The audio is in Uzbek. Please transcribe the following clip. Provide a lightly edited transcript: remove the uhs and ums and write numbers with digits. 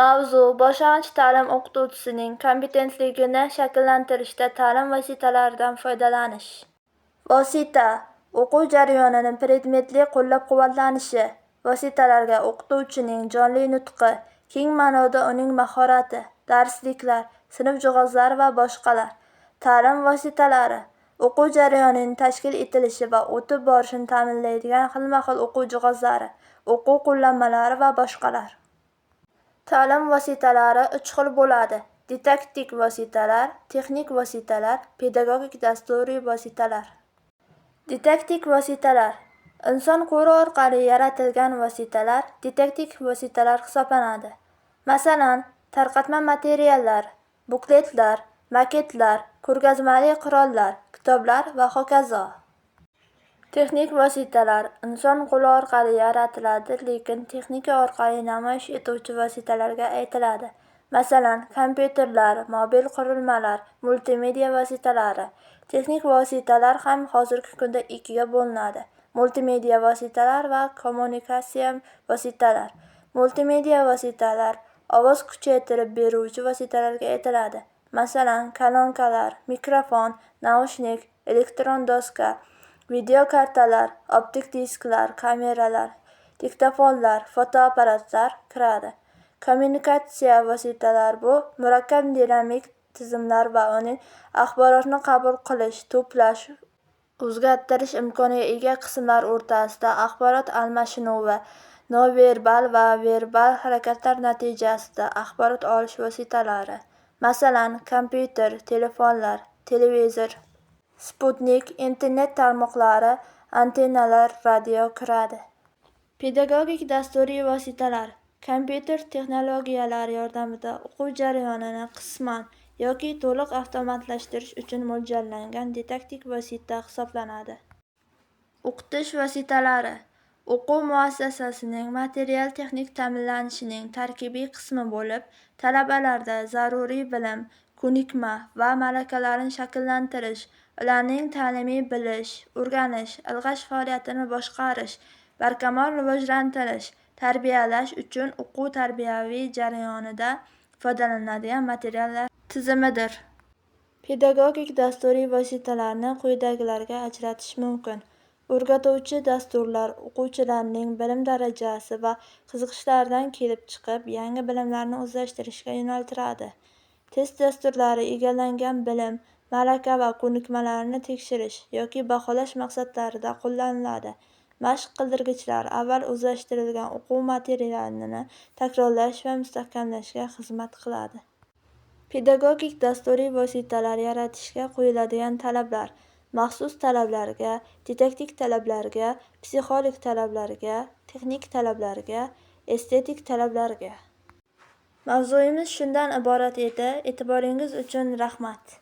Mavzu: boshlang'ich ta'lim o'qituvchisining kompetentligini shakllantirishda ta'lim vositalaridan foydalanish. Vosita: o'quv jarayonini predmetli qo'llab-quvvatlanishi. Vositalarga o'qituvchining jonli nutqi, keng ma'noda uning mahorati, darsliklar, sinf jihozlari va boshqalar. Ta'lim vositalari: o'quv jarayonining tashkil etilishi va o'tib borishini ta'minlaydigan xilma-xil o'quv jihozlari, o'quv qo'llanmalari va boshqalar. Ta'lim vositalari 3 xil bo'ladi: didaktik vositalar, texnik vositalar, pedagogik dasturiy vositalar. Didaktik vositalar: inson qo'li orqali yaratilgan vositalar didaktik vositalar hisoblanadi. Masalan, tarqatma materiallar, bukletlar, maketlar, ko'rgazmali qurollar, kitoblar va hokazo. Texnik vositalar: inson qo'li orqali yaratiladi, lekin texnika orqali namoyish etuvchi vositalarga aytiladi. Masalan, kompyuterlar, mobil qurilmalar, multimedia vositalari. Texnik vositalar ham hozirgi kunda ikkiga bo'linadi: multimedia vositalar va kommunikatsiya vositalar. Multimedia vositalar ovoz kuchaytirib beruvchi vositalarga aytiladi. Masalan, kolonkalar, mikrofon, naushnik, elektron doska, videokartalar, optik disklar, kameralar, diktofonlar, fotoapparatlar kiradi. Kommunikatsiya vositalari bu murakkab dinamik tizimlar va uning axborotni qabul qilish, to'plash, o'zgartirish imkoniga ega qismlar o'rtasida axborot almashinuvi, noverbal va verbal harakatlar natijasida axborot olish vositalari. Masalan, kompyuter, telefonlar, televizor, Sputnik, internet tarmoqlari, antennalar, radio kiradi. Pedagogik dasturiy vositalar: kompyuter texnologiyalari yordamida o'quv jarayonini qisman yoki to'liq avtomatlashtirish uchun mo'ljallangan didaktik vosita hisoblanadi. O'qitish vositalari: o'quv muassasasining material-texnik ta'minlanishining tarkibiy qismi bo'lib, talabalarda zaruriy bilim, ko'nikma va malakalarini shakllantirish, ularning ta'limiy bilish, o'rganish, ilg'ash faoliyatini boshqarish, barkamol rivojlantirish, tarbiyalash uchun o'quv-tarbiyaviy jarayonida foydalaniladigan materiallar tizimidir. Pedagogik dasturiy vositalarni quyidagilarga ajratish mumkin: o'rgatuvchi dasturlar o'quvchilarning bilim darajasi va qiziqishlaridan kelib chiqib yangi bilimlarni o'zlashtirishga yo'naltiradi. Test dasturlari egallangan bilim, malaka va ko'nikmalarni tekshirish yoki baholash maqsadlarida qo'llaniladi. Mashq qildirgichlar avval o'zlashtirilgan o'quv materialini takrorlash va mustahkamlashga xizmat qiladi. Pedagogik dasturiy vositalar yaratishga qo'yiladigan talablar: maxsus talablarga, didaktik talablarga, psixologik talablarga, texnik talablarga, estetik talablarga. Mavzuimiz shundan iborat edi. E'tiboringiz uchun rahmat.